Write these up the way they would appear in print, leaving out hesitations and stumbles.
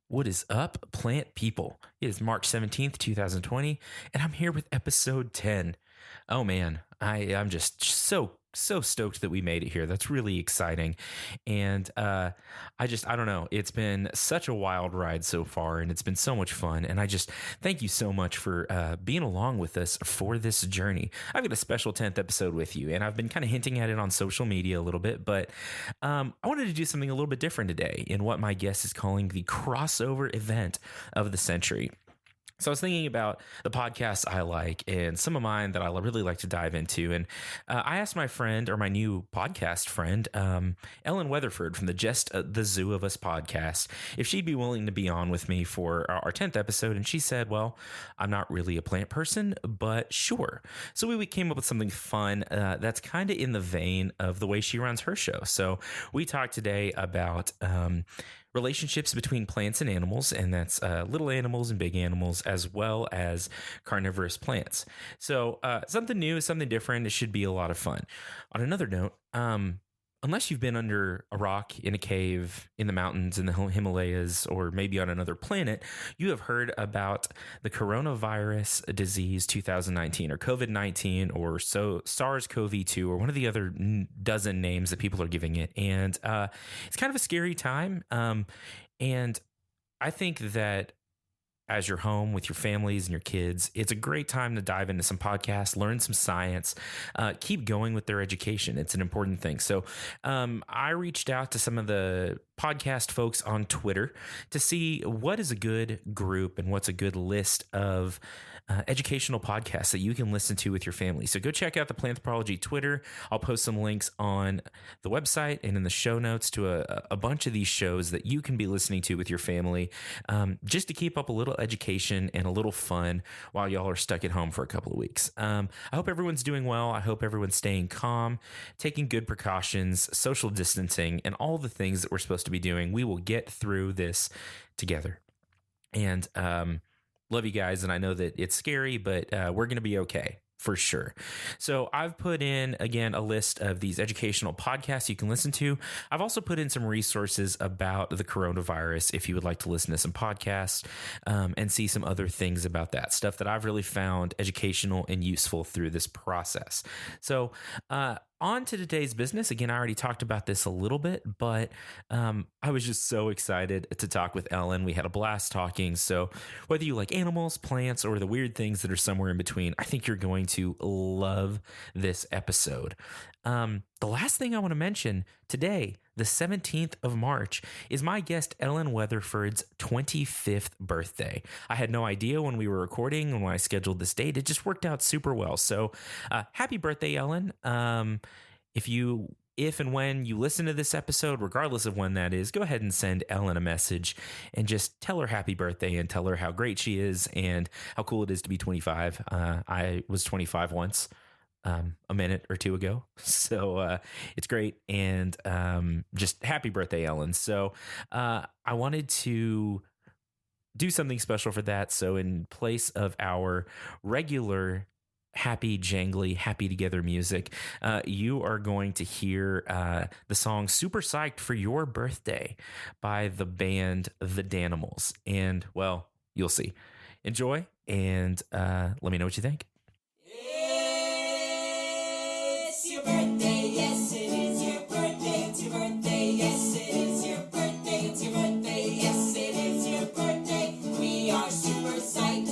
What is up, plant people? It is March 17th, 2020, and I'm here with episode 10. Oh man, I'm just so stoked that we made it here. That's really exciting. And I don't know. It's been such a wild ride so far, and it's been so much fun. And I just thank you so much for being along with us for this journey. I've got a special 10th episode with you, and I've been kind of hinting at it on social media a little bit, but I wanted to do something a little bit different today in what my guest is calling the crossover event of the century. So I was thinking about the podcasts I like and some of mine that I really like to dive into. And I asked my friend, or my new podcast friend, Ellen Weatherford from the Just the Zoo of Us podcast, if she'd be willing to be on with me for our 10th episode. And she said, well, I'm not really a plant person, but sure. So we came up with something fun that's kind of in the vein of the way she runs her show. So we talked today about relationships between plants and animals, and that's little animals and big animals, as well as carnivorous plants. So something new, something different. It should be a lot of fun. On another note, unless you've been under a rock in a cave in the mountains in the Himalayas, or maybe on another planet, you have heard about the coronavirus disease 2019, or COVID-19, or SARS-CoV-2, or one of the other dozen names that people are giving it. And it's kind of a scary time. And I think that as you're home with your families and your kids, it's a great time to dive into some podcasts, learn some science, keep going with their education. It's an important thing. So I reached out to some of the podcast folks on Twitter to see what is a good group and what's a good list of educational podcasts that you can listen to with your family. So go check out the Planthropology Twitter. I'll post some links on the website and in the show notes to a bunch of these shows that you can be listening to with your family, just to keep up a little education and a little fun while y'all are stuck at home for a couple of weeks. I hope everyone's doing well. I hope everyone's staying calm, taking good precautions, social distancing, and all the things that we're supposed to be doing. We will get through this together. And love you guys, and I know that it's scary, but we're going to be okay for sure. So I've put in, again, a list of these educational podcasts you can listen to. I've also put in some resources about the coronavirus if you would like to listen to some podcasts and see some other things about that, stuff that I've really found educational and useful through this process. So on to today's business. Again, I already talked about this a little bit, but I was just so excited to talk with Ellen. We had a blast talking. So whether you like animals, plants, or the weird things that are somewhere in between, I think you're going to love this episode. The last thing I want to mention today, the 17th of March, is my guest Ellen Weatherford's 25th birthday. I had no idea when we were recording and when I scheduled this date. It just worked out super well. So happy birthday, Ellen. If and when you listen to this episode, regardless of when that is, go ahead and send Ellen a message and just tell her happy birthday and tell her how great she is and how cool it is to be 25. I was 25 once. A minute or two ago. So it's great. And just happy birthday, Ellen. So I wanted to do something special for that. So in place of our regular happy, jangly, happy together music, you are going to hear the song Super Psyched for Your Birthday by the band The Danimals. And well, you'll see. Enjoy and let me know what you think. Birthday, yes it is your birthday, it's your birthday, yes it is your birthday, it's your birthday, yes it is your birthday, we are super psyched.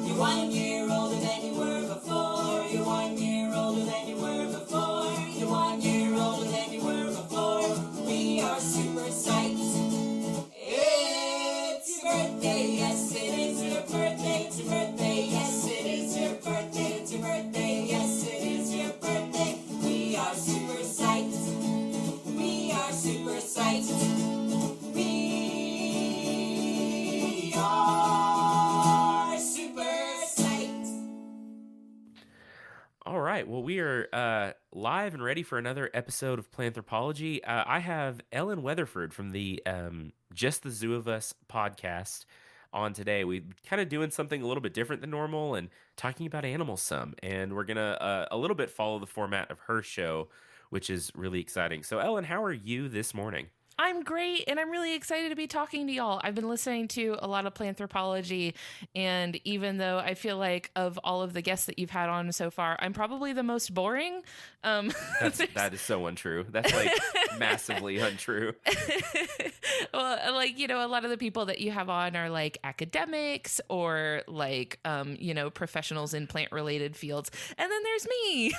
You're 1 year older than you were before, you're 1 year older than you were before, you're 1 year older than you were before, we are super psyched. It's your birthday, yes it is your birthday, it's your birthday, yes it is your birthday, it's your birthday, yes it is your birthday. We are super psyched. We are super psyched. We are super psyched. All right. Well, we are live and ready for another episode of Planthropology. I have Ellen Weatherford from the Just the Zoo of Us podcast on today. We're kind of doing something a little bit different than normal and talking about animals some. And we're going to a little bit follow the format of her show, which is really exciting. So, Ellen, how are you this morning? I'm great, and I'm really excited to be talking to y'all. I've been listening to a lot of planthropology, and even though I feel like of all of the guests that you've had on so far, I'm probably the most boring. That is so untrue. That's like massively untrue. Well, like, a lot of the people that you have on are like academics or like, professionals in plant related fields. And then there's me,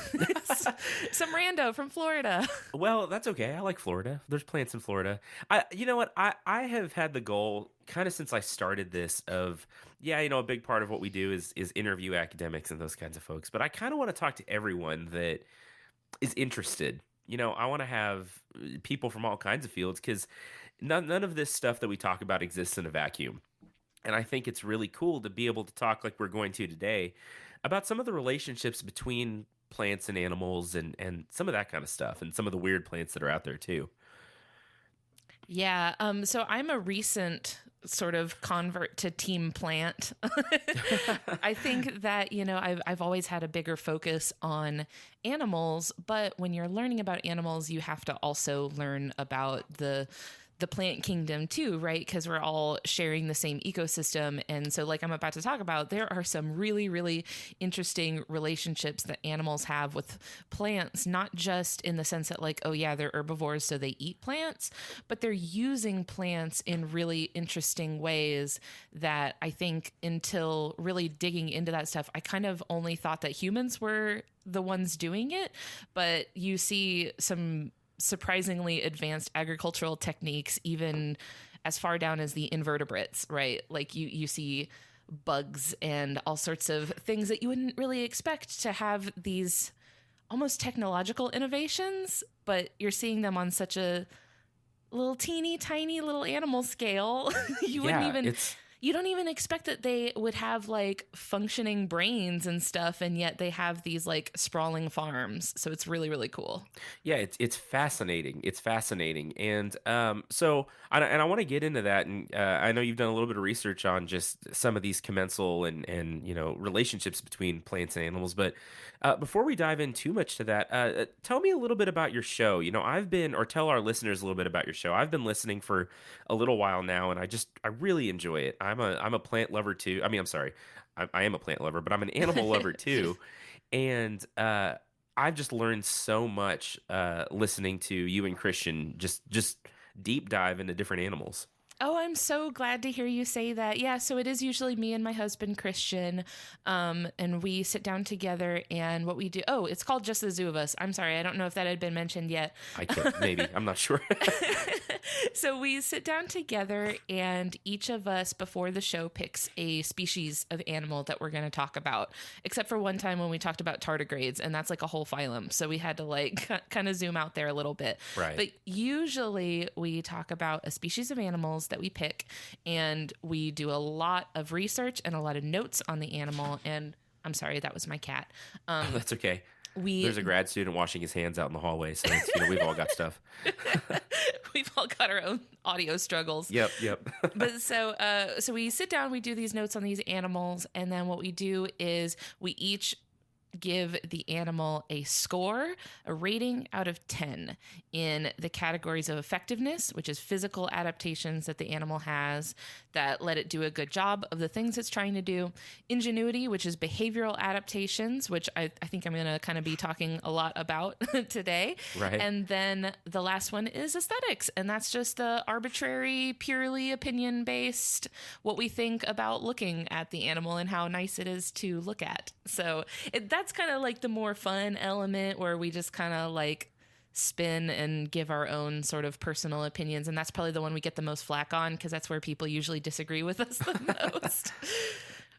some rando from Florida. Well, that's okay. I like Florida. There's plants in Florida. You know what? I have had the goal kind of since I started this of, a big part of what we do is interview academics and those kinds of folks. But I kind of want to talk to everyone that is interested. I want to have people from all kinds of fields because none of this stuff that we talk about exists in a vacuum. And I think it's really cool to be able to talk like we're going to today about some of the relationships between plants and animals and some of that kind of stuff and some of the weird plants that are out there too. Yeah. So I'm a recent sort of convert to team plant. I think that, I've always had a bigger focus on animals, but when you're learning about animals, you have to also learn about the plant kingdom too, right? Because we're all sharing the same ecosystem. And so like I'm about to talk about, there are some really, really interesting relationships that animals have with plants, not just in the sense that like, oh yeah, they're herbivores, so they eat plants, but they're using plants in really interesting ways that I think until really digging into that stuff, I kind of only thought that humans were the ones doing it, but you see some surprisingly advanced agricultural techniques even as far down as the invertebrates, right? Like you see bugs and all sorts of things that you wouldn't really expect to have these almost technological innovations, but you're seeing them on such a little teeny tiny little animal scale. You don't even expect that they would have like functioning brains and stuff, and yet they have these like sprawling farms. So it's really, really cool. Yeah, it's fascinating. It's fascinating, and I want to get into that. And I know you've done a little bit of research on just some of these commensal and relationships between plants and animals. But before we dive in too much to that, tell me a little bit about your show. Tell our listeners a little bit about your show. I've been listening for a little while now, and I really enjoy it. I'm a plant lover too. I mean, I'm sorry, I am a plant lover, but I'm an animal lover too, and I've just learned so much listening to you and Christian just deep dive into different animals. Oh, I'm so glad to hear you say that. Yeah, so it is usually me and my husband, Christian, and we sit down together, and what we do... Oh, it's called Just the Zoo of Us. I'm sorry, I don't know if that had been mentioned yet. I can't, maybe. I'm not sure. So we sit down together, and each of us, before the show, picks a species of animal that we're going to talk about, except for one time when we talked about tardigrades, and that's like a whole phylum, so we had to like kind of zoom out there a little bit. Right. But usually we talk about a species of animals that we pick, and we do a lot of research and a lot of notes on the animal. And I'm sorry, that was my cat. That's okay. There's a grad student washing his hands out in the hallway, so we've all got stuff. We've all got our own audio struggles. Yep. But so we sit down, we do these notes on these animals, and then what we do is we each give the animal a score, a rating out of 10 in the categories of effectiveness, which is physical adaptations that the animal has that let it do a good job of the things it's trying to do, ingenuity, which is behavioral adaptations, which I think I'm going to kind of be talking a lot about today. Right. And then the last one is aesthetics, and that's just the arbitrary, purely opinion-based, what we think about looking at the animal and how nice it is to look at. So that's kind of like the more fun element where we just kind of like spin and give our own sort of personal opinions. And that's probably the one we get the most flack on because that's where people usually disagree with us the most.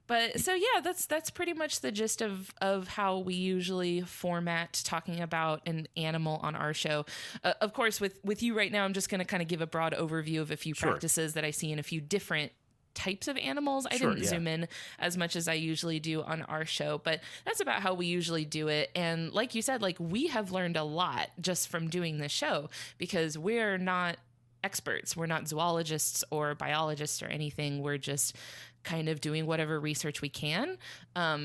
But so, yeah, that's pretty much the gist of how we usually format talking about an animal on our show. Of course, with you right now, I'm just going to kind of give a broad overview of a few practices that I see in a few different types of animals. I didn't zoom in as much as I usually do on our show, but that's about how we usually do it. And like you said, like we have learned a lot just from doing this show because we're not experts. We're not zoologists or biologists or anything. We're just kind of doing whatever research we can,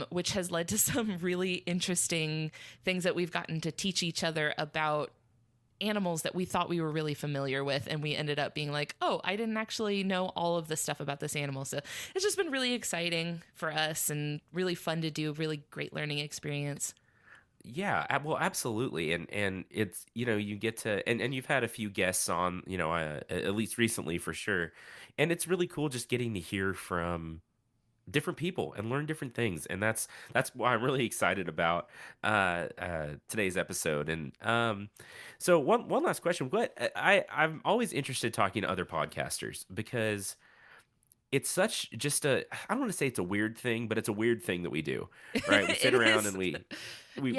which has led to some really interesting things that we've gotten to teach each other about animals that we thought we were really familiar with, and we ended up being like, oh, I didn't actually know all of the stuff about this animal. So it's just been really exciting for us and really fun to do, really great learning experience. Yeah, well, absolutely, and it's you get to and you've had a few guests on at least recently for sure, and it's really cool just getting to hear from different people and learn different things, and that's why I'm really excited about today's episode. And so one last question: what I'm always interested talking to other podcasters because it's such just a I don't want to say it's a weird thing, but it's a weird thing that we do, right? We sit It around is. and Yeah, we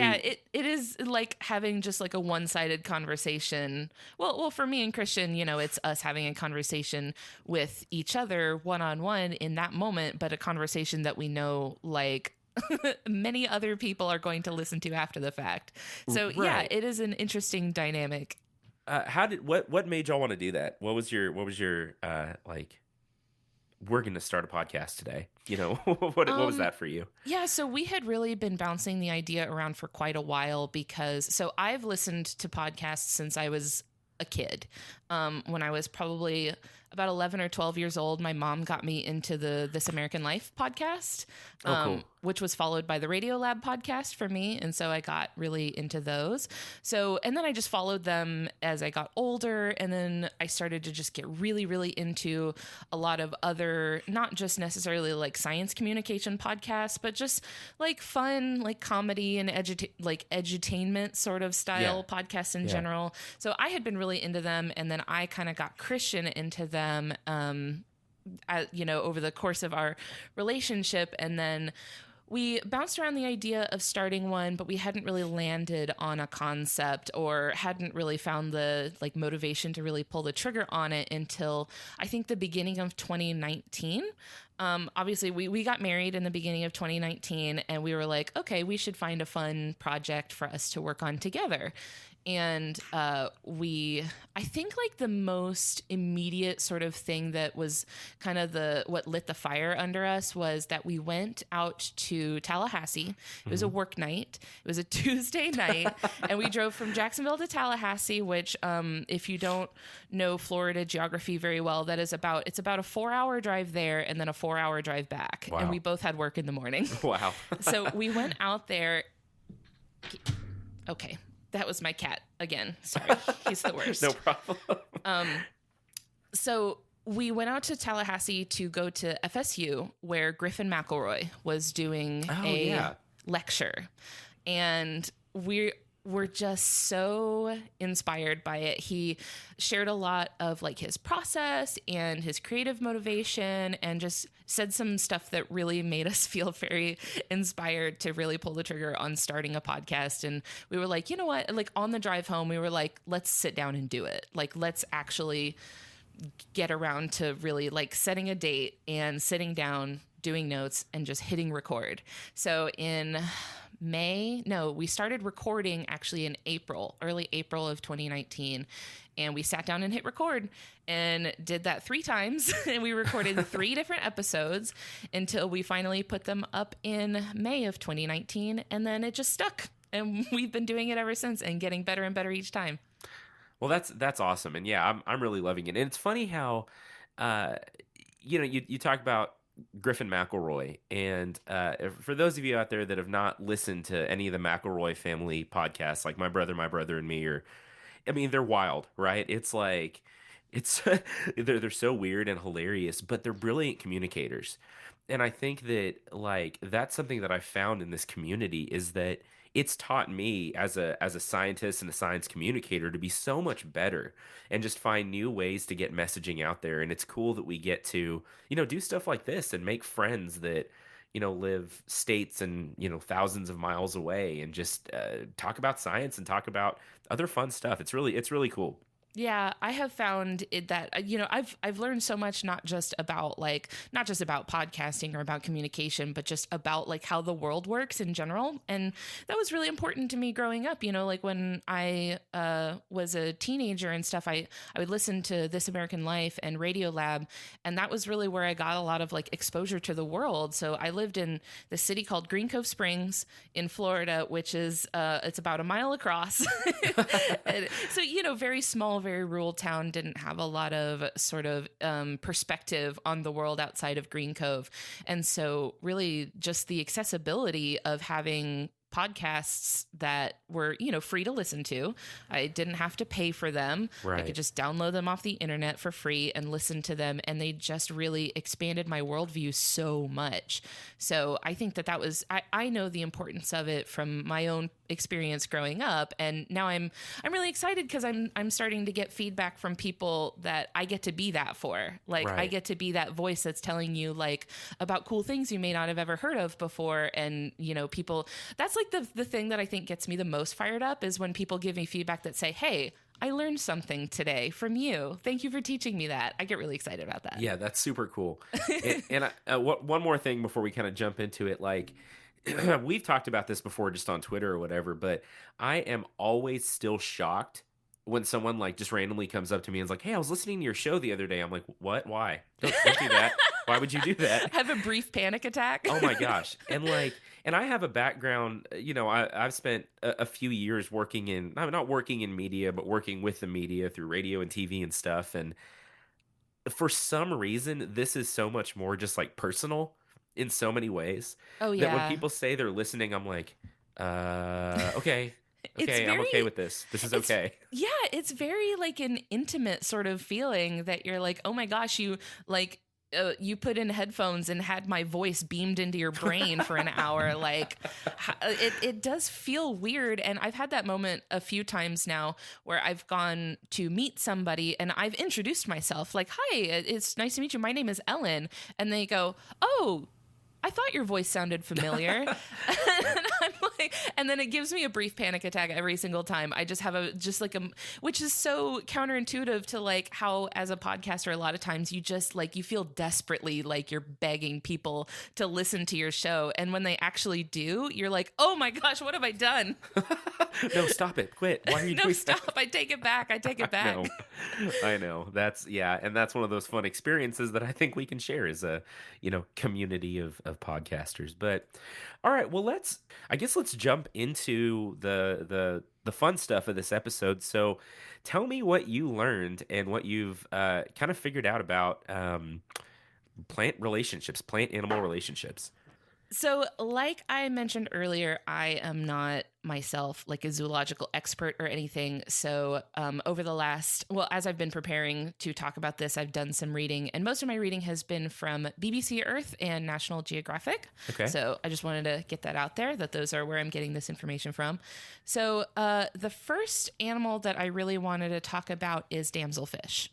it is like having just like a one-sided conversation. Well, for me and Christian, it's us having a conversation with each other one-on-one in that moment, but a conversation that we know like many other people are going to listen to after the fact. So, yeah, right. it is an interesting dynamic. How did what made y'all want to do that? What was your like? We're going to start a podcast today. What was that for you? Yeah, so we had really been bouncing the idea around for quite a while because I've listened to podcasts since I was a kid. When I was probably about 11 or 12 years old, my mom got me into the This American Life podcast, Oh, cool. which was followed by the Radio Lab podcast for me. And so I got really into those. And then I just followed them as I got older. And then I started to just get really, really into a lot of other, not just necessarily like science communication podcasts, but just like fun, like comedy and edutainment sort of style podcasts in general. So I had been really into them. And then I kind of got Christian into them, over the course of our relationship. And then we bounced around the idea of starting one, but we hadn't really landed on a concept or hadn't really found the like motivation to really pull the trigger on it until I think the beginning of 2019. Obviously we got married in the beginning of 2019 and we were like, okay, we should find a fun project for us to work on together. And I think like the most immediate sort of thing that was kind of what lit the fire under us was that we went out to Tallahassee. It was a work night. It was a Tuesday night, and we drove from Jacksonville to Tallahassee, which, if you don't know Florida geography very well, it's about a 4-hour drive there and then a 4-hour drive back. Wow. And we both had work in the morning. Wow. So we went out there. Okay. That was my cat again. Sorry. He's the worst. No problem. So we went out to Tallahassee to go to FSU where Griffin McElroy was doing a lecture. And we were just so inspired by it. He shared a lot of like his process and his creative motivation and just said some stuff that really made us feel very inspired to really pull the trigger on starting a podcast. And we were like, you know what? Like on the drive home, we were like, let's sit down and do it. Like, let's actually get around to really like setting a date and sitting down, doing notes and just hitting record. So we started recording actually in early April of 2019. And we sat down and hit record and did that 3 times. And we recorded 3 different episodes until we finally put them up in May of 2019. And then it just stuck. And we've been doing it ever since and getting better and better each time. Well, that's awesome. And yeah, I'm really loving it. And it's funny how, you talk about Griffin McElroy. And for those of you out there that have not listened to any of the McElroy family podcasts, like My Brother and Me, they're wild, right? It's like, they're so weird and hilarious, but they're brilliant communicators. And I think that like that's something that I found in this community is that it's taught me as a scientist and a science communicator to be so much better and just find new ways to get messaging out there. And it's cool that we get to, do stuff like this and make friends that, live states and, thousands of miles away and just talk about science and talk about other fun stuff. It's really cool. Yeah, I have found it that I've learned so much not just about podcasting or about communication, but just about like how the world works in general, and that was really important to me growing up. Like when I was a teenager and stuff, I would listen to This American Life and Radio Lab, and that was really where I got a lot of like exposure to the world. So I lived in the city called Green Cove Springs in Florida, which is it's about a mile across. And so very small, very rural town, didn't have a lot of sort of perspective on the world outside of Green Cove. And so really just the accessibility of having podcasts that were, free to listen to. I didn't have to pay for them. Right. I could just download them off the internet for free and listen to them. And they just really expanded my worldview so much. So I think that was, I know the importance of it from my own experience growing up. And now I'm really excited because I'm starting to get feedback from people that I get to be that for. Like Right. I get to be that voice that's telling you like about cool things you may not have ever heard of before. And, people, that's like the thing that I think gets me the most fired up is when people give me feedback that say, hey, I learned something today from you. Thank you for teaching me that. I get really excited about that. Yeah, that's super cool. And one more thing before we kind of jump into it, like we've talked about this before just on Twitter or whatever, but I am always still shocked when someone like just randomly comes up to me and is like, hey, I was listening to your show the other day. I'm like, what? Why? Don't do that. Why would you do that? Have a brief panic attack. Oh my gosh. And I have a background, I've spent a few years I'm not working in media, but working with the media through radio and TV and stuff. And for some reason, this is so much more just like personal in so many ways. Oh yeah. That when people say they're listening, I'm like, okay. Okay, I'm okay with this. This is okay. Yeah, it's very like an intimate sort of feeling that you're like, oh my gosh, you like you put in headphones and had my voice beamed into your brain for an hour. Like it does feel weird. And I've had that moment a few times now where I've gone to meet somebody and I've introduced myself like, hi, it's nice to meet you. My name is Ellen. And they go, oh, I thought your voice sounded familiar. And I'm like, and then it gives me a brief panic attack every single time. I just have which is so counterintuitive to like how as a podcaster, a lot of times you just like, you feel desperately like you're begging people to listen to your show. And when they actually do, you're like, oh my gosh, what have I done? No, stop it. Quit. Why are you doing stop. that? I take it back. I take it back. I know. And that's one of those fun experiences that I think we can share as a, community of podcasters. But all right, well, let's jump into the fun stuff of this episode. So tell me what you learned and what you've kind of figured out about plant animal relationships. So like I mentioned earlier, I am not myself like a zoological expert or anything. So as I've been preparing to talk about this, I've done some reading, and most of my reading has been from BBC Earth and National Geographic. Okay. So I just wanted to get that out there, that those are where I'm getting this information from. So the first animal that I really wanted to talk about is damselfish.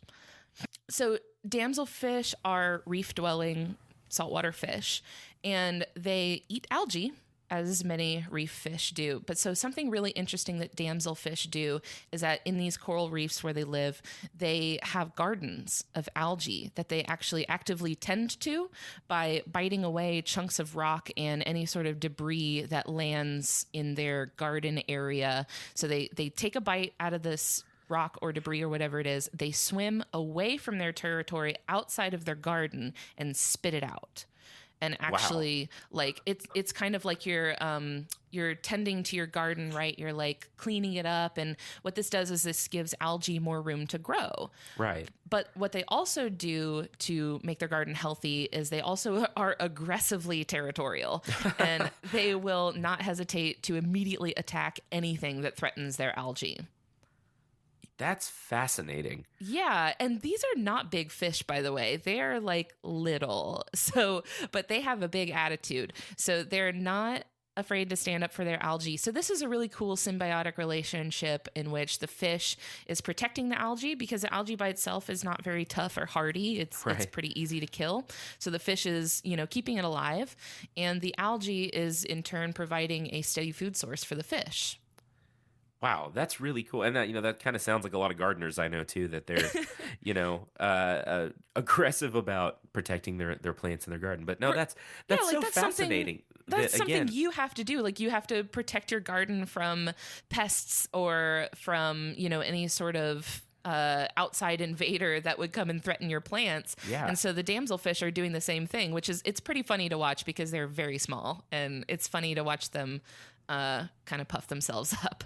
So damselfish are reef-dwelling saltwater fish, and they eat algae, as many reef fish do. But so something really interesting that damselfish do is that in these coral reefs where they live, they have gardens of algae that they actually actively tend to by biting away chunks of rock and any sort of debris that lands in their garden area. So they take a bite out of this rock or debris or whatever it is. They swim away from their territory outside of their garden and spit it out. And actually, like it's kind of like you're tending to your garden, right? You're like cleaning it up, and what this does is this gives algae more room to grow. Right. But what they also do to make their garden healthy is they also are aggressively territorial, and they will not hesitate to immediately attack anything that threatens their algae. That's fascinating. Yeah, and these are not big fish, by the way. They are like little. So, but they have a big attitude. So they're not afraid to stand up for their algae. So this is a really cool symbiotic relationship in which the fish is protecting the algae, because the algae by itself is not very tough or hardy. It's pretty easy to kill. So the fish is, keeping it alive, and the algae is in turn providing a steady food source for the fish. Wow, that's really cool. And that, that kind of sounds like a lot of gardeners I know too, that they're, aggressive about protecting their plants in their garden. But no, Or- that's yeah, that's like so fascinating. that's That, something again, you have to do. Like you have to protect your garden from pests or from, any sort of outside invader that would come and threaten your plants. Yeah. And so the damselfish are doing the same thing, which is it's pretty funny to watch because they're very small and it's funny to watch them kind of puff themselves up.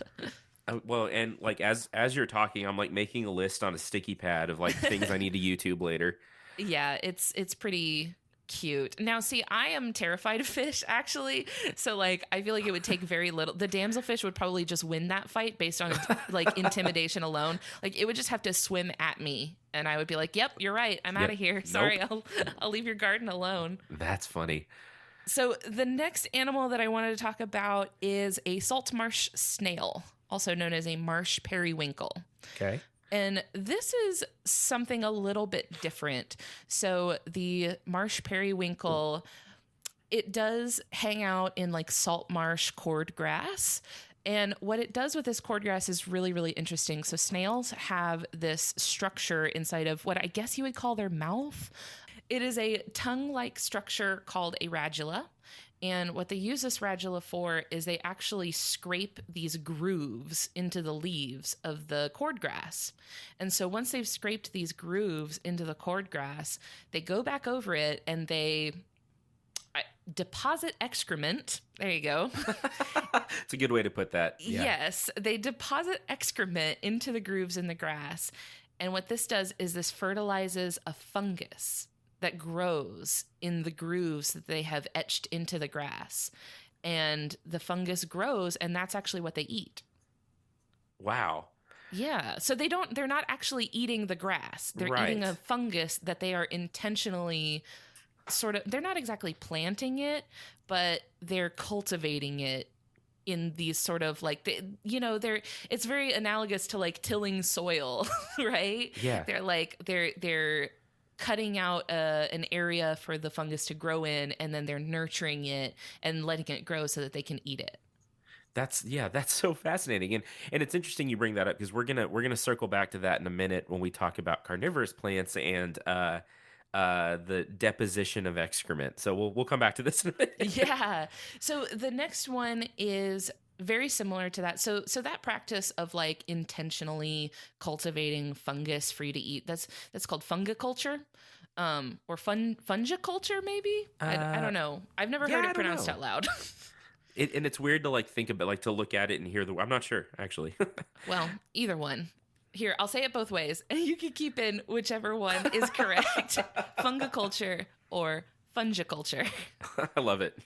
well, and like as you're talking, I'm like making a list on a sticky pad of like things I need to YouTube later. Yeah, it's pretty cute. Now, see, I am terrified of fish, actually. So, like, I feel like it would take very little. The damselfish would probably just win that fight based on, like, intimidation alone. Like, it would just have to swim at me, and I would be like, yep, you're right. I'm out of here. Sorry, I'll leave your garden alone. That's funny. So, the next animal that I wanted to talk about is a salt marsh snail, also known as a marsh periwinkle. Okay. And this is something a little bit different. So the marsh periwinkle, it does hang out in like salt marsh cordgrass. And what it does with this cordgrass is really, really interesting. So snails have this structure inside of what I guess you would call their mouth. It is a tongue-like structure called a radula. And what they use this radula for is they actually scrape these grooves into the leaves of the cordgrass. And so once they've scraped these grooves into the cordgrass, they go back over it and they deposit excrement. There you go. It's a good way to put that. Yeah. Yes, they deposit excrement into the grooves in the grass. And what this does is this fertilizes a fungus that grows in the grooves that they have etched into the grass. And the fungus grows, and that's actually what they eat. Wow. Yeah. So they're not actually eating the grass. They're Right. eating a fungus that they are intentionally they're not exactly planting it, but they're cultivating it in these sort of like, it's very analogous to like tilling soil, right? Yeah. They're cutting out an area for the fungus to grow in, and then they're nurturing it and letting it grow so that they can eat it. That's so fascinating. And it's interesting you bring that up because we're gonna circle back to that in a minute when we talk about carnivorous plants and the deposition of excrement. So we'll come back to this in a minute. Yeah. So the next one is very similar to that. So that practice of like intentionally cultivating fungus for you to eat, that's called fungiculture. Or fungiculture, maybe? I don't know. I've never heard I it don't pronounced know. out loud. And it's weird to like think about, like to look at it and hear I'm not sure actually. Well, either one. Here, I'll say it both ways, and you can keep in whichever one is correct. Fungiculture or fungiculture. I love it.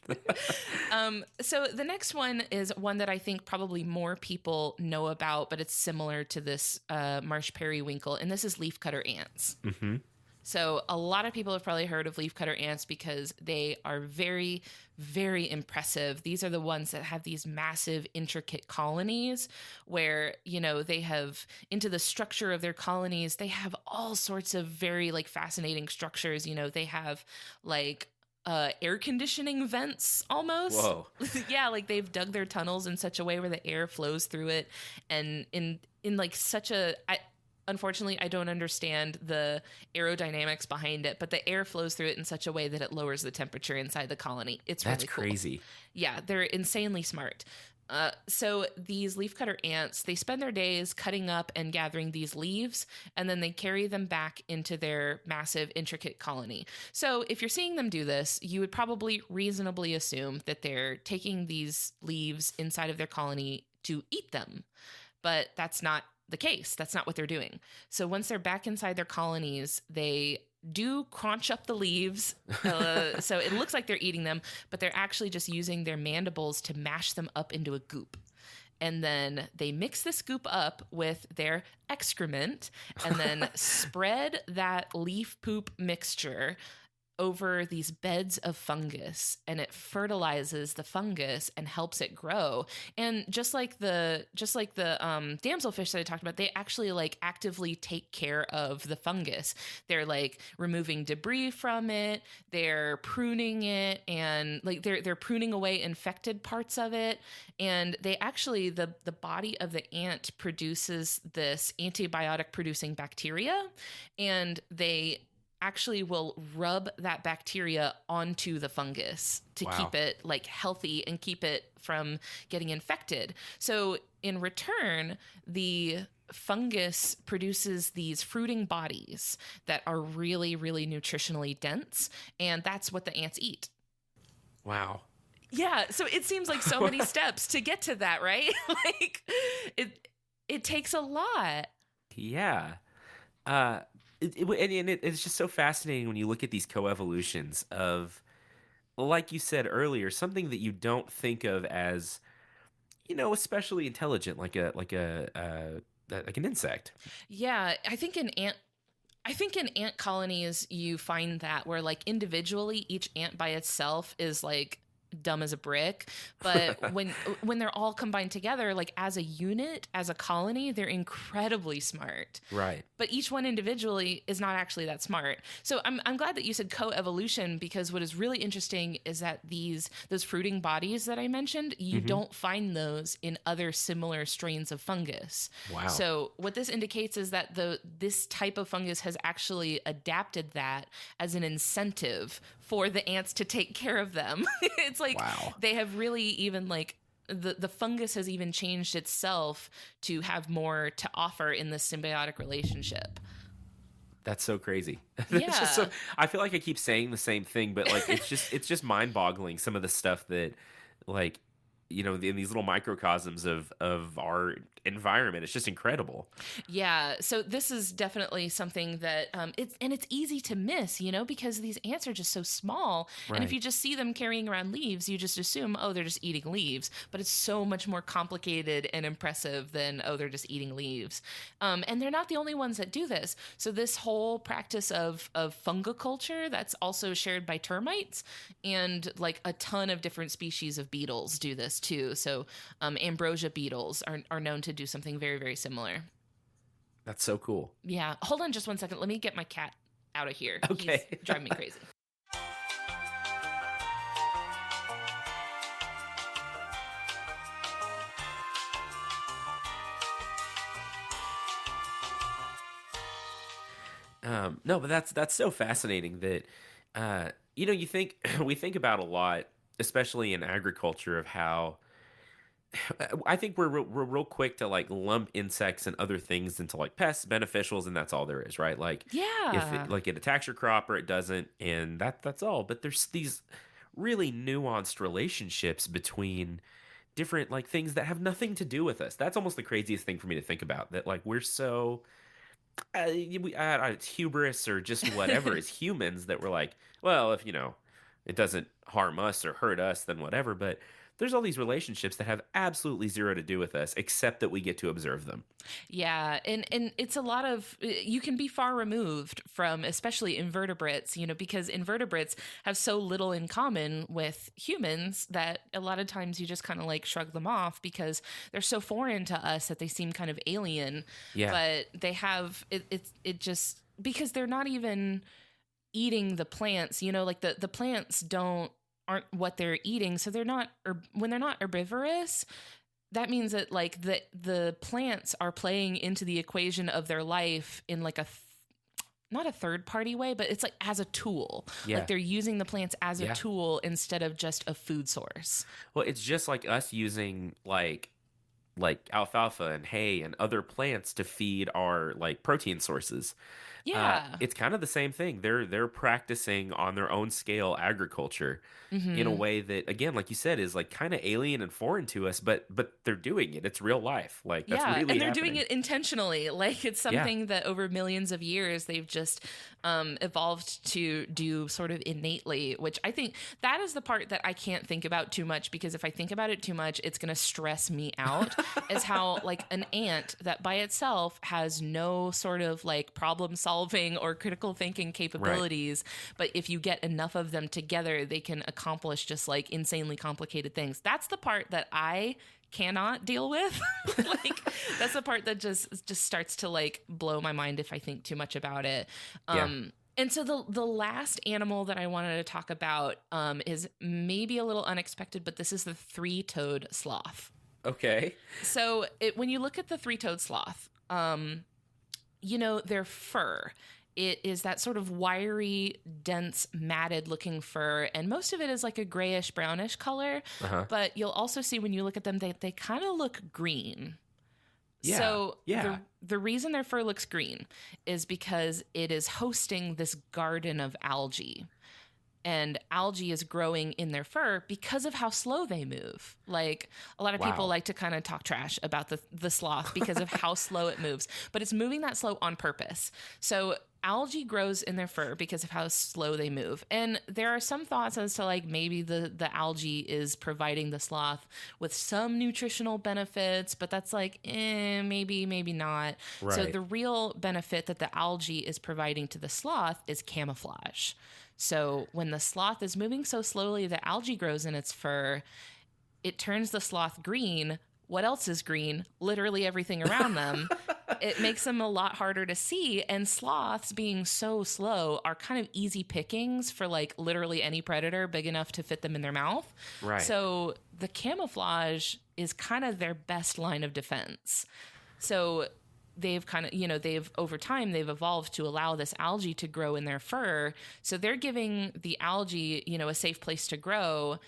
So the next one is one that I think probably more people know about, but it's similar to this marsh periwinkle, and this is leafcutter ants. Mm-hmm. So a lot of people have probably heard of leafcutter ants because they are very, very impressive. These are the ones that have these massive, intricate colonies where, they have into the structure of their colonies, they have all sorts of very like fascinating structures. They have like air conditioning vents almost. Whoa. Yeah, like they've dug their tunnels in such a way where the air flows through it, and in like such a unfortunately, I don't understand the aerodynamics behind it, but the air flows through it in such a way that it lowers the temperature inside the colony. It's That's really cool. crazy. Yeah, they're insanely smart. So these leafcutter ants, they spend their days cutting up and gathering these leaves, and then they carry them back into their massive, intricate colony. So if you're seeing them do this, you would probably reasonably assume that they're taking these leaves inside of their colony to eat them. But that's not the case. That's not what they're doing. So once they're back inside their colonies, they do crunch up the leaves. So it looks like they're eating them, but they're actually just using their mandibles to mash them up into a goop. And then they mix this goop up with their excrement and then spread that leaf poop mixture over these beds of fungus, and it fertilizes the fungus and helps it grow. And just like the damselfish that I talked about, they actually like actively take care of the fungus. They're like removing debris from it, they're pruning it, and like they're pruning away infected parts of it. And they actually, the body of the ant produces this antibiotic producing bacteria, and they actually will rub that bacteria onto the fungus to keep it like healthy and keep it from getting infected. So in return, the fungus produces these fruiting bodies that are really, really nutritionally dense, and that's what the ants eat. Wow. Yeah, so it seems like so many steps to get to that, right? Like it takes a lot. Yeah. It's just so fascinating when you look at these coevolutions of, like you said earlier, something that you don't think of as, especially intelligent, like an insect. Yeah, I think in ant colonies you find that where like individually each ant by itself is like dumb as a brick, but when they're all combined together, like as a unit, as a colony, they're incredibly smart. Right. But each one individually is not actually that smart. So I'm glad that you said coevolution, because what is really interesting is that those fruiting bodies that I mentioned, you don't find those in other similar strains of fungus. Wow. So what this indicates is that this type of fungus has actually adapted that as an incentive for the ants to take care of them. It's like they have really even like the fungus has even changed itself to have more to offer in this symbiotic relationship. That's so crazy. Yeah. It's just so, I feel like I keep saying the same thing, but like it's just mind-boggling, some of the stuff that, like, in these little microcosms of our environment. It's just incredible. Yeah. So this is definitely something that it's easy to miss, because these ants are just so small. Right. And if you just see them carrying around leaves, you just assume, oh, they're just eating leaves. But it's so much more complicated and impressive than, oh, they're just eating leaves. And they're not the only ones that do this. So this whole practice of fungiculture, that's also shared by termites, and like a ton of different species of beetles do this too. So ambrosia beetles are known to do something very, very similar. That's so cool. Yeah. Hold on just one second. Let me get my cat out of here. Okay. He's driving me crazy. No, but that's so fascinating that, you think we think about a lot, especially in agriculture, of how I think we're real quick to like lump insects and other things into like pests, beneficials, and that's all there is, right? Like, Yeah. if it attacks your crop or it doesn't, and that's all. But there's these really nuanced relationships between different like things that have nothing to do with us. That's almost the craziest thing for me to think about. That like we're so it's hubris or just whatever as humans that we're like, well, if it doesn't harm us or hurt us, then whatever. But there's all these relationships that have absolutely zero to do with us, except that we get to observe them. Yeah, and it's a lot of, you can be far removed from, especially invertebrates, because invertebrates have so little in common with humans that a lot of times you just kind of like shrug them off because they're so foreign to us that they seem kind of alien. Yeah. But they have, it just, because they're not even eating the plants, like the plants aren't what they're eating. So they're not, or when they're not herbivorous, that means that like the plants are playing into the equation of their life in like not a third party way, but it's like as a tool. Yeah. Like they're using the plants as a tool instead of just a food source. Well, it's just like us using like alfalfa and hay and other plants to feed our like protein sources. Yeah. It's kind of the same thing. They're practicing on their own scale agriculture in a way that, again, like you said, is like kind of alien and foreign to us, but they're doing it. It's real life. Like that's really and they're happening. doing it intentionally. Like it's something that over millions of years they've just evolved to do sort of innately, which I think that is the part that I can't think about too much, because if I think about it too much, it's going to stress me out. Is how like an ant that by itself has no sort of like problem solving solving or critical thinking capabilities. But if you get enough of them together, they can accomplish just like insanely complicated things. That's the part that I cannot deal with. Like, that's the part that just starts to like blow my mind if I think too much about it. And so the last animal that I wanted to talk about is maybe a little unexpected, but this is the three-toed sloth. Okay. So when you look at the three-toed sloth, their fur, it is that sort of wiry, dense, matted-looking fur, and most of it is like a grayish, brownish color. But you'll also see when you look at them, they kind of look green. Yeah. So yeah. The reason their fur looks green is because it is hosting this garden of algae. And algae is growing in their fur because of how slow they move. Like, a lot of people like to kind of talk trash about the sloth because of how slow it moves. But it's moving that slow on purpose. So algae grows in their fur because of how slow they move. And there are some thoughts as to like maybe the algae is providing the sloth with some nutritional benefits, but that's like, maybe not. Right. So the real benefit that the algae is providing to the sloth is camouflage. So when the sloth is moving so slowly, the algae grows in its fur, it turns the sloth green. What else is green? Literally everything around them. It makes them a lot harder to see. And sloths, being so slow, are kind of easy pickings for like literally any predator big enough to fit them in their mouth. Right. So the camouflage is kind of their best line of defense. So they've kind of, over time, they've evolved to allow this algae to grow in their fur. So they're giving the algae, a safe place to grow.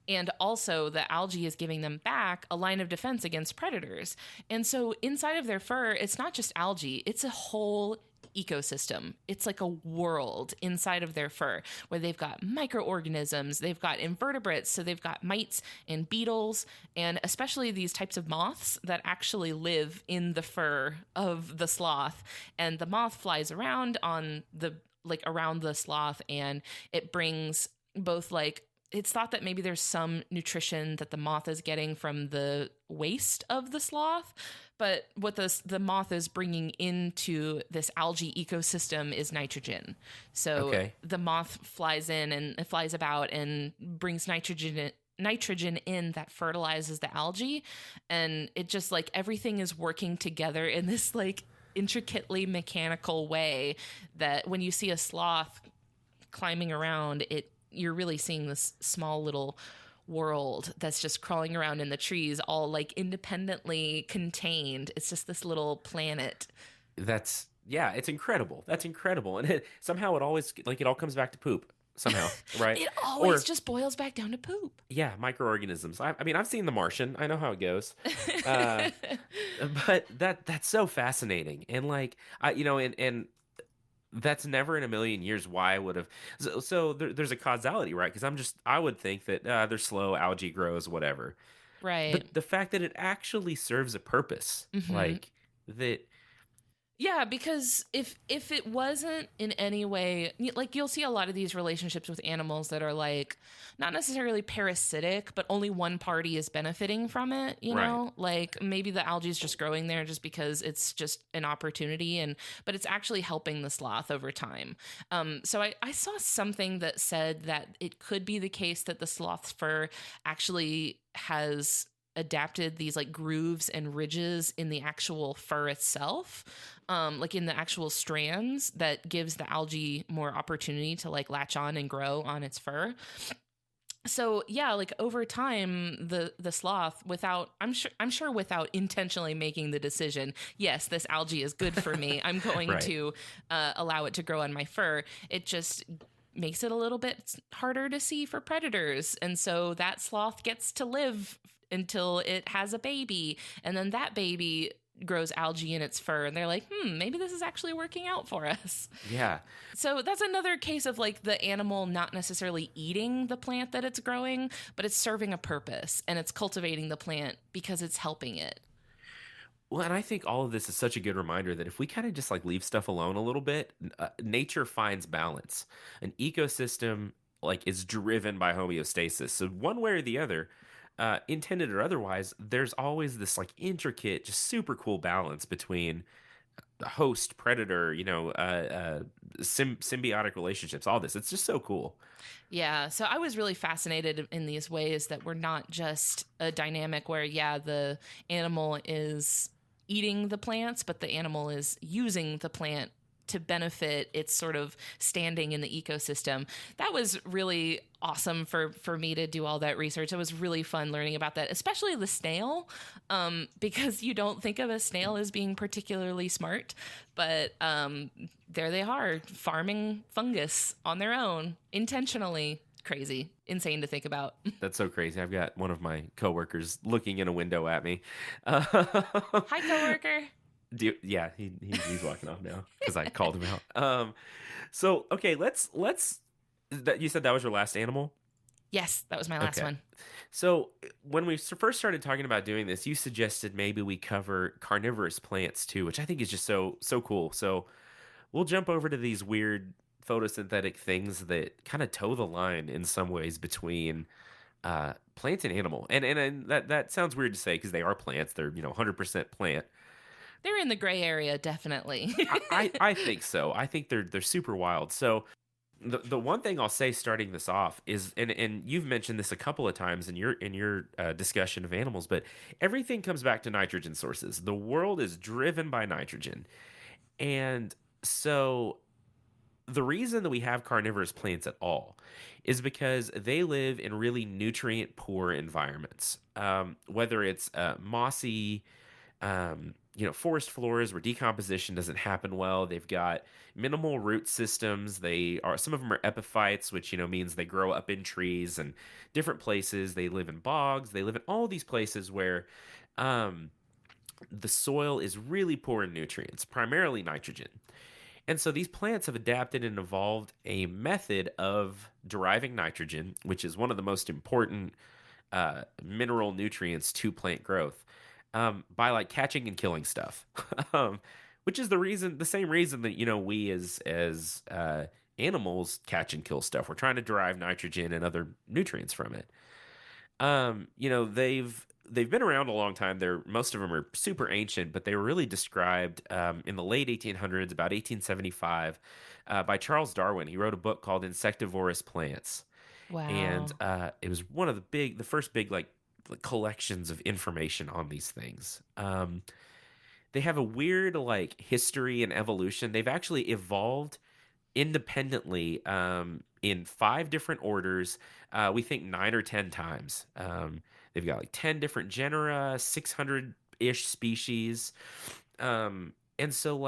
And also the algae is giving them back a line of defense against predators. And so inside of their fur, it's not just algae, it's a whole ecosystem. It's like a world inside of their fur where they've got microorganisms, they've got invertebrates, so they've got mites and beetles, and especially these types of moths that actually live in the fur of the sloth. And the moth flies around around the sloth, and it brings both like, it's thought that maybe there's some nutrition that the moth is getting from the waste of the sloth, but what the moth is bringing into this algae ecosystem is nitrogen. So the moth flies in and it flies about and brings nitrogen in that fertilizes the algae, and it just like everything is working together in this like intricately mechanical way that when you see a sloth climbing around, you're really seeing this small little world that's just crawling around in the trees, all like independently contained. It's just this little planet. It's incredible. That's incredible. And somehow it always, like, it all comes back to poop somehow, right? It always just boils back down to poop. Yeah, microorganisms. I mean, I've seen The Martian. I know how it goes. But that's so fascinating. And like, and that's never in a million years why I would have. So there's a causality, right? Because I would think that they're slow, algae grows, whatever. Right. But the fact that it actually serves a purpose, like that. Yeah, because if it wasn't in any way, like you'll see a lot of these relationships with animals that are like not necessarily parasitic, but only one party is benefiting from it, you know? Like maybe the algae is just growing there just because it's just an opportunity, but it's actually helping the sloth over time. So I saw something that said that it could be the case that the sloth's fur actually has adapted these like grooves and ridges in the actual fur itself, like in the actual strands, that gives the algae more opportunity to like latch on and grow on its fur. So yeah, like over time, the sloth, I'm sure without intentionally making the decision, yes, this algae is good for me, I'm going to allow it to grow on my fur. It just makes it a little bit harder to see for predators, and so that sloth gets to live until it has a baby, and then that baby grows algae in its fur, and they're like, maybe this is actually working out for us. Yeah. So that's another case of like the animal not necessarily eating the plant that it's growing, but it's serving a purpose, and it's cultivating the plant because it's helping it. Well, and I think all of this is such a good reminder that if we kind of just like leave stuff alone a little bit, nature finds balance. An ecosystem like is driven by homeostasis. So one way or the other, intended or otherwise, there's always this like intricate, just super cool balance between host predator, symbiotic relationships, all this. It's just so cool. Yeah, so I was really fascinated in these ways that we're not just a dynamic where, yeah, the animal is eating the plants, but the animal is using the plant to benefit its sort of standing in the ecosystem. That was really awesome for me to do all that research. It was really fun learning about that, especially the snail, because you don't think of a snail as being particularly smart, but there they are, farming fungus on their own, intentionally. Crazy, insane to think about. That's so crazy. I've got one of my coworkers looking in a window at me. Hi, coworker. Yeah, he's walking off now because I called him out. So okay, let's. You said that was your last animal. Yes, that was my last one. So when we first started talking about doing this, you suggested maybe we cover carnivorous plants too, which I think is just so cool. So we'll jump over to these weird photosynthetic things that kind of toe the line in some ways between plant and animal. And that sounds weird to say because they are plants. They're 100% plant. They're in the gray area, definitely. I think so. I think they're super wild. So the one thing I'll say starting this off is, and you've mentioned this a couple of times in your discussion of animals, but everything comes back to nitrogen sources. The world is driven by nitrogen, and so the reason that we have carnivorous plants at all is because they live in really nutrient poor environments, whether it's mossy. Forest floors where decomposition doesn't happen well. They've got minimal root systems. Some of them are epiphytes, which means they grow up in trees and different places. They live in bogs. They live in all these places where the soil is really poor in nutrients, primarily nitrogen. And so these plants have adapted and evolved a method of deriving nitrogen, which is one of the most important mineral nutrients to plant growth. By like catching and killing stuff, which is the same reason that we as animals catch and kill stuff. We're trying to derive nitrogen and other nutrients from it. They've been around a long time. Most of them are super ancient, but they were really described in the late 1800s, about 1875, by Charles Darwin. He wrote a book called Insectivorous Plants. Wow. And it was one of the first big collections of information on these things. They have a weird history and evolution. They've actually evolved independently in 5 different orders. We think 9 or 10 times. They've got 10 different genera, 600-ish species. And so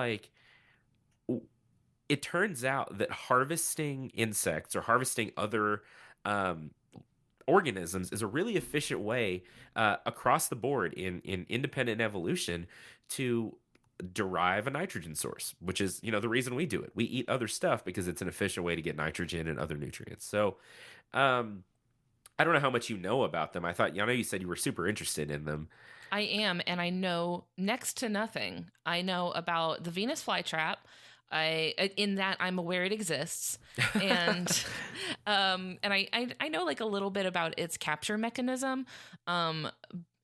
it turns out that harvesting insects or harvesting other organisms is a really efficient way across the board in independent evolution to derive a nitrogen source, which is the reason we do it. We eat other stuff because it's an efficient way to get nitrogen and other nutrients. So I don't know how much you know about them. I know you said you were super interested in them. I am, and I know next to nothing. I know about the Venus flytrap. In that I'm aware it exists, and I know a little bit about its capture mechanism, and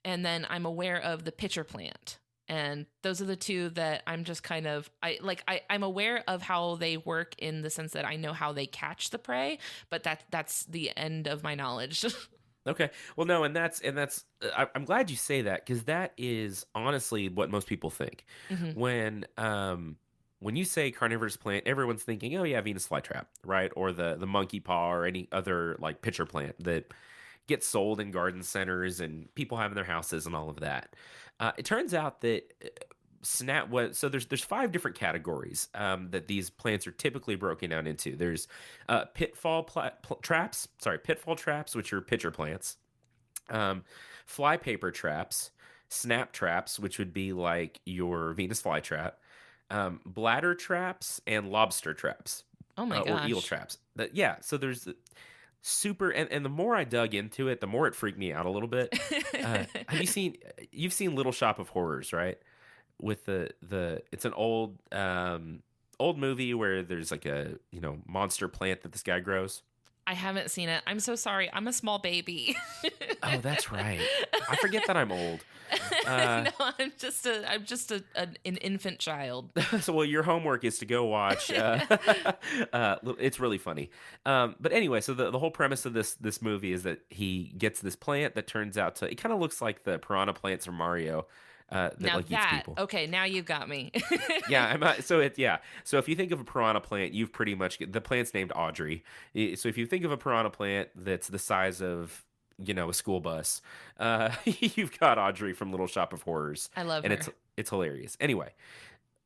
then I'm aware of the pitcher plant, and those are the two that I'm just kind of I'm aware of how they work in the sense that I know how they catch the prey, but that's the end of my knowledge. Okay. Well, no, and that's I'm glad you say that because that is honestly what most people think when you say carnivorous plant, everyone's thinking, oh yeah, Venus flytrap, right? Or the monkey paw or any other pitcher plant that gets sold in garden centers and people have in their houses and all of that. It turns out that so there's 5 different categories that these plants are typically broken down into. There's pitfall traps, which are pitcher plants, flypaper traps, snap traps, which would be like your Venus flytrap, bladder traps, and lobster traps. Oh my gosh. Or eel traps. So there's super, and the more I dug into it, the more it freaked me out a little bit. You've seen Little Shop of Horrors, right? With it's an old movie where there's a monster plant that this guy grows. I haven't seen it. I'm so sorry. I'm a small baby. Oh, that's right. I forget that I'm old. No, I'm just an infant child. So, well, your homework is to go watch. It's really funny. But anyway, so the whole premise of this movie is that he gets this plant that turns out to, it kind of looks like the piranha plants from Mario, that Now like eats that, people. okay, now you got me. Yeah, So if you think of a piranha plant, you've pretty much, the plant's named Audrey. So if you think of a piranha plant that's the size of, a school bus, you've got Audrey from Little Shop of Horrors, I love and her. it's hilarious. Anyway,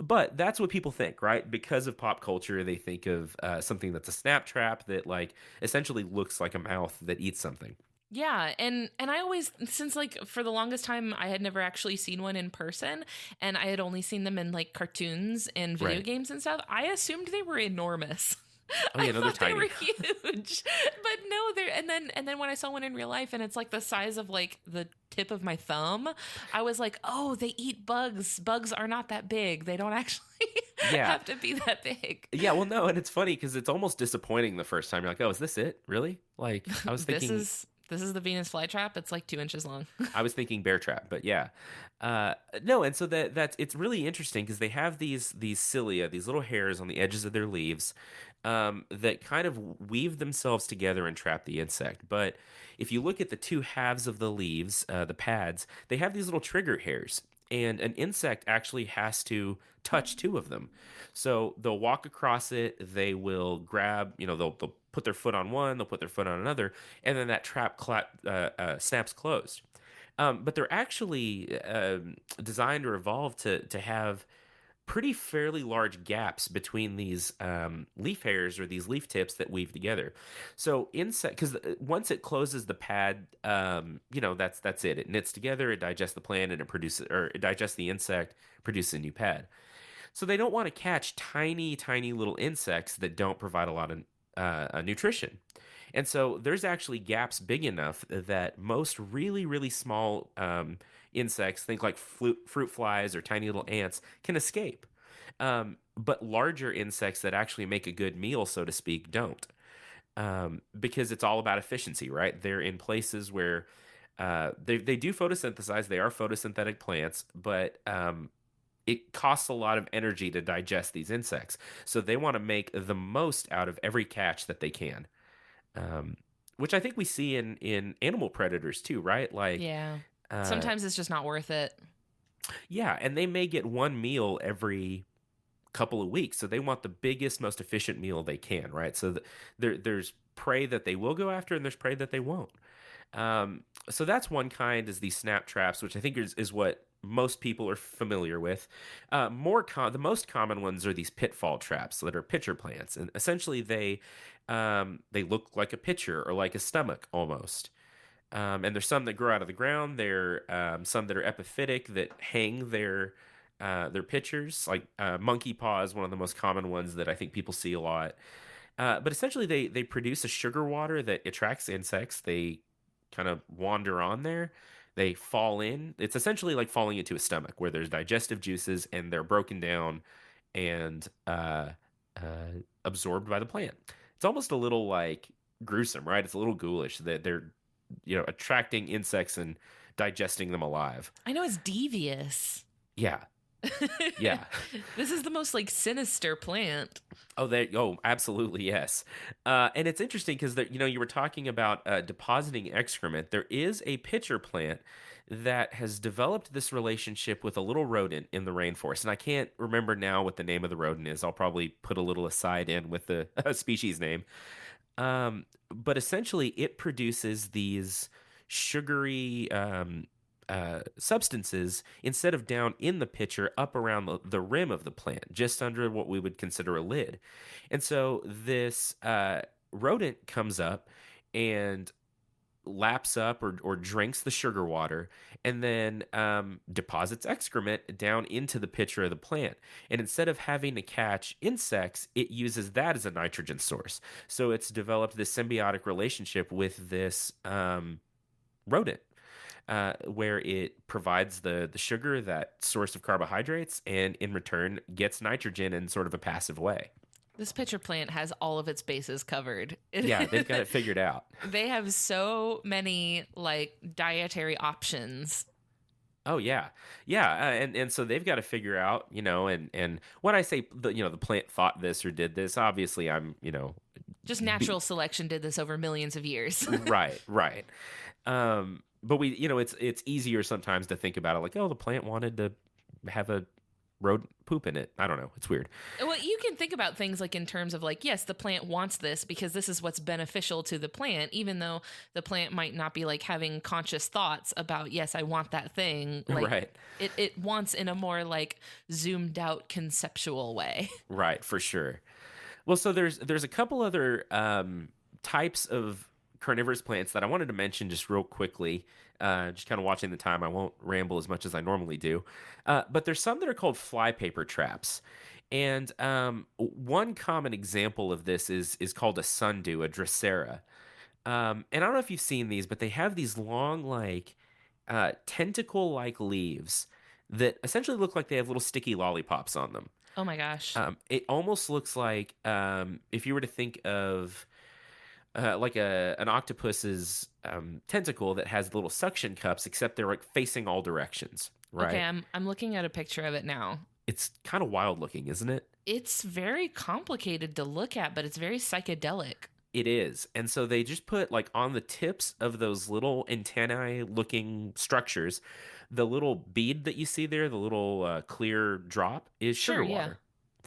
but that's what people think, right? Because of pop culture, they think of something that's a snap trap that like essentially looks like a mouth that eats something. Yeah, and I always, since like for the longest time I had never actually seen one in person, and I had only seen them in like cartoons and video Right. games and stuff. I assumed they were enormous. Oh yeah, I no, they're thought they tiny. were huge, but no, they're and then when I saw one in real life and it's like the size of like the tip of my thumb, I was like, oh, they eat bugs. Bugs are not that big. They don't actually Yeah. have to be that big. Yeah, well, no, and it's funny because it's almost disappointing the first time. You're like, oh, is this it? Really? Like, I was thinking, This is the Venus flytrap. It's like 2 inches long. I was thinking bear trap, but yeah, no, and so that's it's really interesting because they have these cilia, these little hairs on the edges of their leaves, that kind of weave themselves together and trap the insect. But if you look at the two halves of the leaves, the pads, they have these little trigger hairs, and an insect actually has to touch two of them. So they'll walk across it, they will grab, they'll put their foot on one, they'll put their foot on another, and then that trap snaps closed. But they're actually designed or evolved to have pretty fairly large gaps between these leaf hairs or these leaf tips that weave together. So insect, because once it closes the pad, that's it. It knits together, it digests the plant, and it digests the insect, produces a new pad. So they don't want to catch tiny, tiny little insects that don't provide a lot of nutrition. And so there's actually gaps big enough that most really, really small insects, think like fruit flies or tiny little ants, can escape. But larger insects that actually make a good meal, so to speak, don't. Because it's all about efficiency, right? They're in places where they do photosynthesize. They are photosynthetic plants, but it costs a lot of energy to digest these insects. So they want to make the most out of every catch that they can. Which I think we see in animal predators too, right? Like, Yeah. Sometimes it's just not worth it. yeah, and they may get one meal every couple of weeks, so they want the biggest, most efficient meal they can, right? So there's prey that they will go after, and there's prey that they won't. So that's one kind, is these snap traps, which I think is what most people are familiar with. The most common ones are these pitfall traps that are pitcher plants, and essentially they look like a pitcher or like a stomach almost. And there's some that grow out of the ground. There some that are epiphytic that hang their pitchers, like monkey paw is one of the most common ones that I think people see a lot. But essentially they produce a sugar water that attracts insects. They kind of wander on there. They fall in. It's essentially like falling into a stomach where there's digestive juices and they're broken down and absorbed by the plant. It's almost a little like gruesome, right? It's a little ghoulish that they're attracting insects and digesting them alive. I know, it's devious. Yeah. Yeah. This is the most like sinister plant. Oh, absolutely, yes. And it's interesting because you were talking about depositing excrement. There is a pitcher plant that has developed this relationship with a little rodent in the rainforest, and I can't remember now what the name of the rodent is. I'll probably put a little aside in with the species name. But essentially, it produces these sugary substances instead of down in the pitcher, up around the rim of the plant, just under what we would consider a lid. And so this rodent comes up and laps up or drinks the sugar water and then deposits excrement down into the pitcher of the plant. And instead of having to catch insects, it uses that as a nitrogen source. So it's developed this symbiotic relationship with this rodent. Where it provides the sugar, that source of carbohydrates, and in return gets nitrogen in sort of a passive way. This pitcher plant has all of its bases covered. Yeah, they've got it figured out. They have so many like dietary options. Oh yeah, yeah, and so they've got to figure out, and when I say the plant thought this or did this, obviously I'm, Just natural selection did this over millions of years. right, right. But we, it's easier sometimes to think about it like, oh, the plant wanted to have a rodent poop in it. I don't know. It's weird. Well, you can think about things like in terms of like, yes, the plant wants this because this is what's beneficial to the plant, even though the plant might not be like having conscious thoughts about, yes, I want that thing. Like, Right. It wants in a more like zoomed out conceptual way. Right, for sure. Well, so there's a couple other types of carnivorous plants that I wanted to mention just real quickly. Just kind of watching the time. I won't ramble as much as I normally do. But there's some that are called flypaper traps. And one common example of this is called a sundew, a drosera. And I don't know if you've seen these, but they have these long, like, tentacle-like leaves that essentially look like they have little sticky lollipops on them. Oh my gosh. It almost looks like if you were to think of like an octopus's tentacle that has little suction cups, except they're like facing all directions, right? Okay, I'm looking at a picture of it now. It's kind of wild looking, isn't it? It's very complicated to look at, but it's very psychedelic. It is. And so they just put like on the tips of those little antennae looking structures, the little bead that you see there, the little clear drop is sugar water.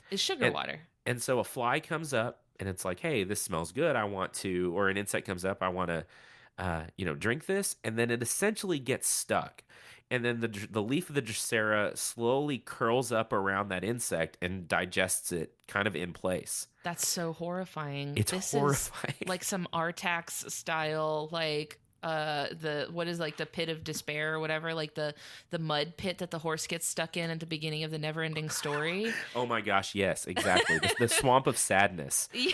It's sugar water. And so a fly comes up and it's like, hey, this smells good. I want to, or an insect comes up, I want to, drink this. And then it essentially gets stuck. And then the leaf of the drosera slowly curls up around that insect and digests it kind of in place. That's so horrifying. This horrifying. Is like some Artax style, like the pit of despair or whatever, like the mud pit that the horse gets stuck in at the beginning of the Never-Ending Story. Oh my gosh, yes, exactly. the swamp of sadness. Yeah.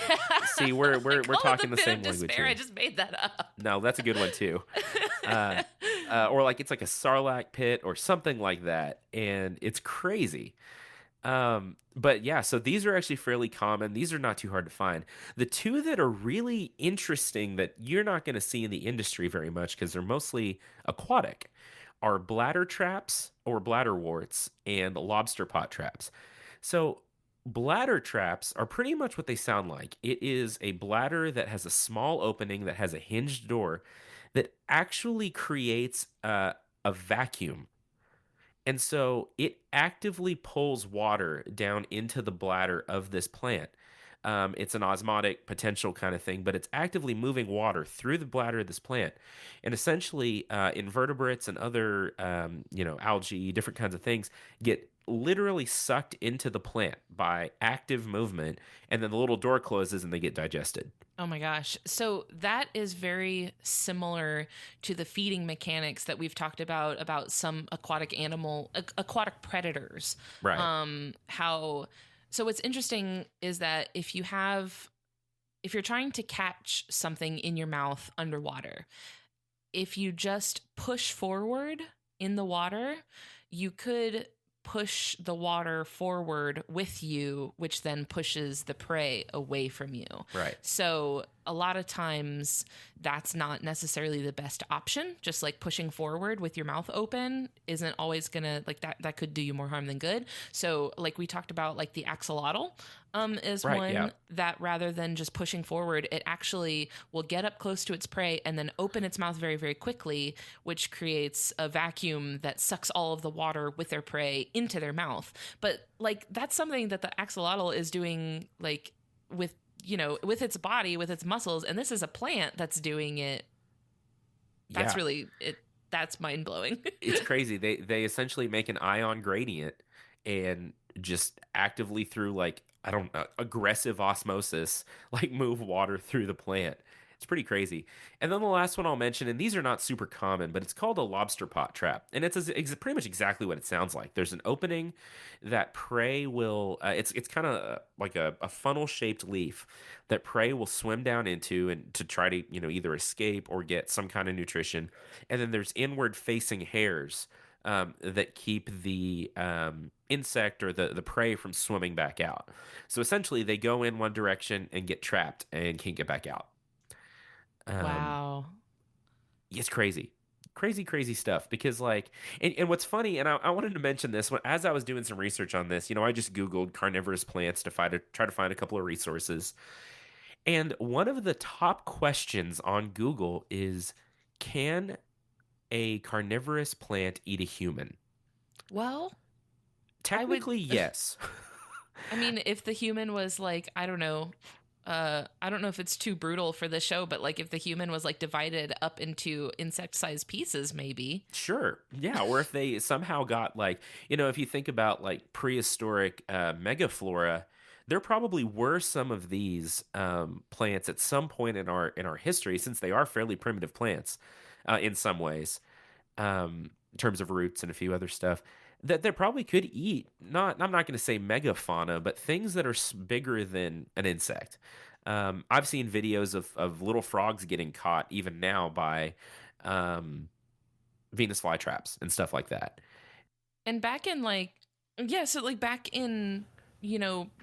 See, we're talking the same language despair. here. I just made that up. No, that's a good one too. Or like it's like a sarlacc pit or something like that, and it's crazy. But yeah, so these are actually fairly common. These are not too hard to find. The two that are really interesting that you're not going to see in the industry very much because they're mostly aquatic are bladder traps or bladder warts and lobster pot traps. So bladder traps are pretty much what they sound like. It is a bladder that has a small opening that has a hinged door that actually creates a vacuum. And so it actively pulls water down into the bladder of this plant. It's an osmotic potential kind of thing, but it's actively moving water through the bladder of this plant. And essentially, invertebrates and other, algae, different kinds of things get literally sucked into the plant by active movement. And then the little door closes and they get digested. Oh my gosh. So that is very similar to the feeding mechanics that we've talked about some aquatic predators. Right. So what's interesting is that if you're trying to catch something in your mouth underwater, if you just push forward in the water, you could push the water forward with you, which then pushes the prey away from you. Right. So a lot of times that's not necessarily the best option. Just like pushing forward with your mouth open isn't always gonna like that could do you more harm than good. So like we talked about, like the axolotl is right, one yeah. that rather than just pushing forward, it actually will get up close to its prey and then open its mouth very, very quickly, which creates a vacuum that sucks all of the water with their prey into their mouth. But like that's something that the axolotl is doing like with its body, with its muscles, and this is a plant that's doing it. That's really it. That's mind blowing. It's crazy. They essentially make an ion gradient and just actively through like, I don't know, aggressive osmosis, like move water through the plant. It's pretty crazy. And then the last one I'll mention, and these are not super common, but it's called a lobster pot trap. And it's pretty much exactly what it sounds like. There's an opening that prey will, it's kind of like a funnel-shaped leaf that prey will swim down into and to try to, either escape or get some kind of nutrition. And then there's inward-facing hairs that keep the insect or the prey from swimming back out. So essentially, they go in one direction and get trapped and can't get back out. Um, Wow. it's crazy. Crazy, crazy stuff. Because, like, and what's funny, and I wanted to mention this as I was doing some research on this, I just Googled carnivorous plants to try to find a couple of resources. And one of the top questions on Google is, can a carnivorous plant eat a human? Well, Technically, yes. I mean, if the human was like, I don't know if it's too brutal for the show, but like if the human was like divided up into insect-sized pieces, maybe. Sure. Yeah. Or if they somehow got like, if you think about like prehistoric megaflora, there probably were some of these plants at some point in our history, since they are fairly primitive plants in some ways, in terms of roots and a few other stuff, that they probably could eat. I'm not going to say megafauna, but things that are bigger than an insect. I've seen videos of little frogs getting caught even now by Venus flytraps and stuff like that. And back in back in,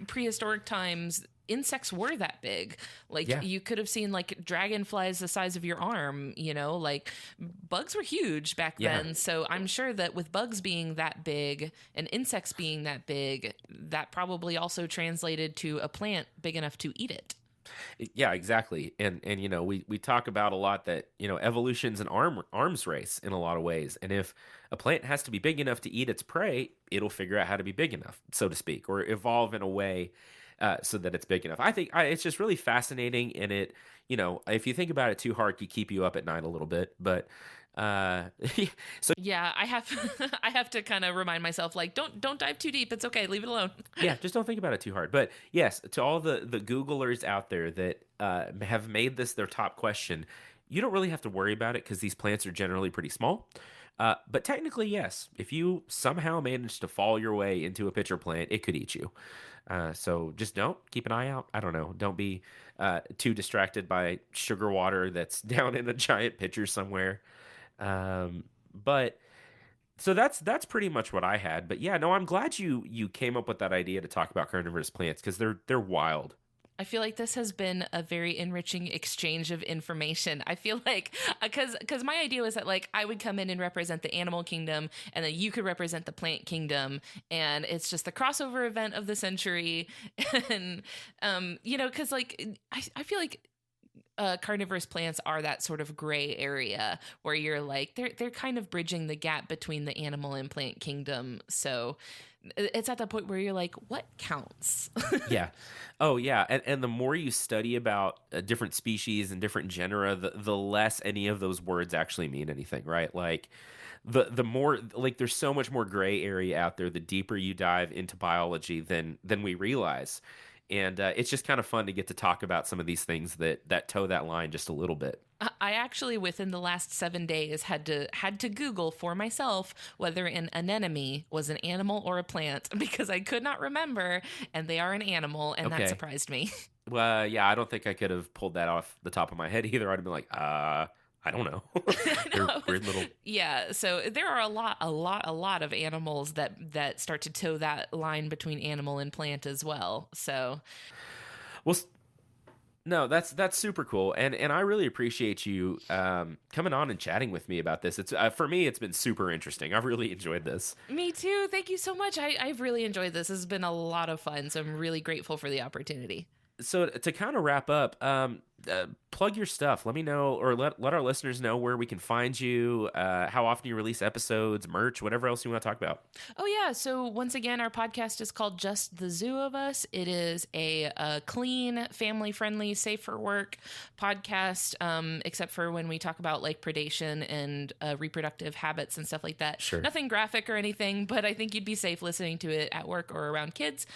prehistoric times, insects were that big. Like Yeah. you could have seen like dragonflies the size of your arm, like bugs were huge back Yeah. then. So I'm sure that with bugs being that big and insects being that big, that probably also translated to a plant big enough to eat it. Yeah, exactly. And we talk about a lot that, evolution's an arms race in a lot of ways. And if a plant has to be big enough to eat its prey, it'll figure out how to be big enough, so to speak, or evolve in a way so that it's big enough. I think it's just really fascinating. And it, if you think about it too hard, can keep you up at night a little bit. But so Yeah, I have I have to kind of remind myself, like, don't dive too deep. It's okay, leave it alone. yeah, just don't think about it too hard. But yes, to all the Googlers out there that have made this their top question, you don't really have to worry about it because these plants are generally pretty small. But technically, yes, if you somehow manage to fall your way into a pitcher plant, it could eat you. So just don't keep an eye out. I don't know. Don't be too distracted by sugar water that's down in a giant pitcher somewhere. But so that's pretty much what I had. But yeah, no, I'm glad you came up with that idea to talk about carnivorous plants because they're wild. I feel like this has been a very enriching exchange of information. I feel like because my idea was that like I would come in and represent the animal kingdom, and then you could represent the plant kingdom, and it's just the crossover event of the century. And because like I feel like carnivorous plants are that sort of gray area where you're like they're kind of bridging the gap between the animal and plant kingdom. So it's at that point where you're like, what counts? Yeah. Oh, yeah. And the more you study about different species and different genera, the less any of those words actually mean anything, right? Like the more like there's so much more gray area out there the deeper you dive into biology than we realize. And it's just kind of fun to get to talk about some of these things that toe that line just a little bit. I actually, within the last 7 days, had to Google for myself whether an anemone was an animal or a plant because I could not remember, and they are an animal, and Okay. that surprised me. Well, yeah, I don't think I could have pulled that off the top of my head either. I'd have been like, I don't know. They're No. weird little. Yeah, so there are a lot of animals that start to toe that line between animal and plant as well. So Well, no, that's super cool, and I really appreciate you coming on and chatting with me about this. It's for me, it's been super interesting. I've really enjoyed this. me too. Thank you so much. I've really enjoyed this. This has been a lot of fun. So I'm really grateful for the opportunity. So to kind of wrap up, plug your stuff. Let me know, or let our listeners know where we can find you, how often you release episodes, merch, whatever else you want to talk about. Oh, yeah. So once again, our podcast is called Just the Zoo of Us. It is a clean, family-friendly, safe for work podcast, except for when we talk about like predation and reproductive habits and stuff like that. Sure. Nothing graphic or anything, but I think you'd be safe listening to it at work or around kids.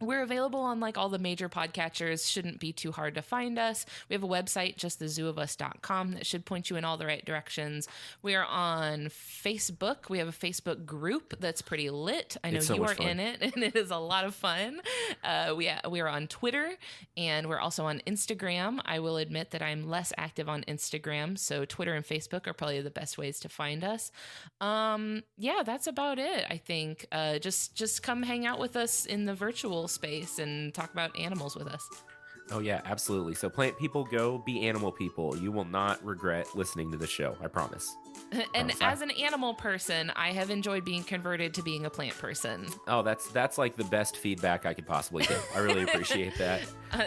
We're available on like all the major podcatchers. Shouldn't be too hard to find us. We have a website, justthezooofus.com, that should point you in all the right directions. We are on Facebook. We have a Facebook group that's pretty lit. I know It's so you much are fun. in it, and it is a lot of fun. We are on Twitter, and we're also on Instagram. I will admit that I'm less active on Instagram, so Twitter and Facebook are probably the best ways to find us. Yeah, that's about it. I think just come hang out with us in the virtual space and talk about animals with us. Oh yeah, absolutely. So plant people, go be animal people. You will not regret listening to the show. I promise. And Oh, as an animal person, I have enjoyed being converted to being a plant person. Oh, that's like the best feedback I could possibly get. I really appreciate that.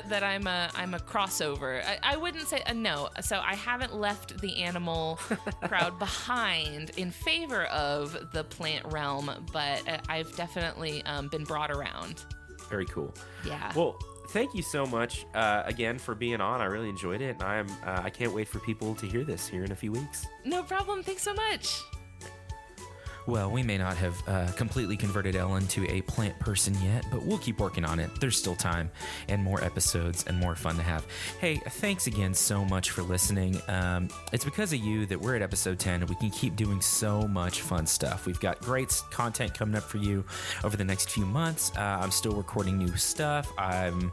That I'm a crossover. I wouldn't say no. So I haven't left the animal crowd behind in favor of the plant realm, but I've definitely been brought around. Very cool. Yeah. Well, thank you so much again for being on. I really enjoyed it, and I can't wait for people to hear this here in a few weeks. No problem. Thanks so much. Well, we may not have completely converted Ellen to a plant person yet, but we'll keep working on it. There's still time and more episodes and more fun to have. Hey, thanks again so much for listening. It's because of you that we're at episode 10 and we can keep doing so much fun stuff. We've got great content coming up for you over the next few months. I'm still recording new stuff. I'm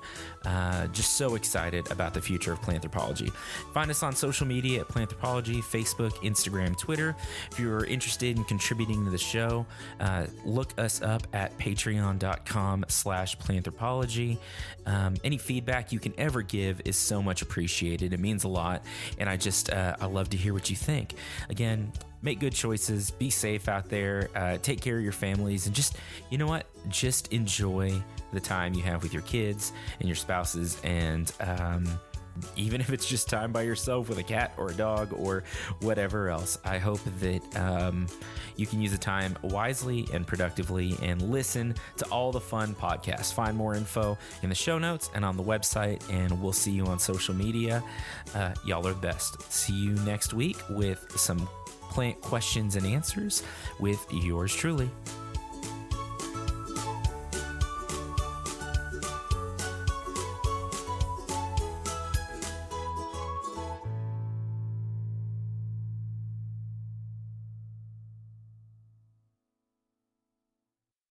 just so excited about the future of Planthropology. Find us on social media at Planthropology, Facebook, Instagram, Twitter. If you're interested in contributing to the show, look us up at patreon.com/Planthropology. Any feedback you can ever give is so much appreciated. It means a lot, and I love to hear what you think. Again, make good choices, be safe out there, take care of your families, and just, you know what? Just enjoy the time you have with your kids and your spouses, and even if it's just time by yourself with a cat or a dog or whatever else. I hope that you can use the time wisely and productively and listen to all the fun podcasts. Find more info in the show notes and on the website, and we'll see you on social media. Y'all are the best. See you next week with some plant questions and answers with yours truly.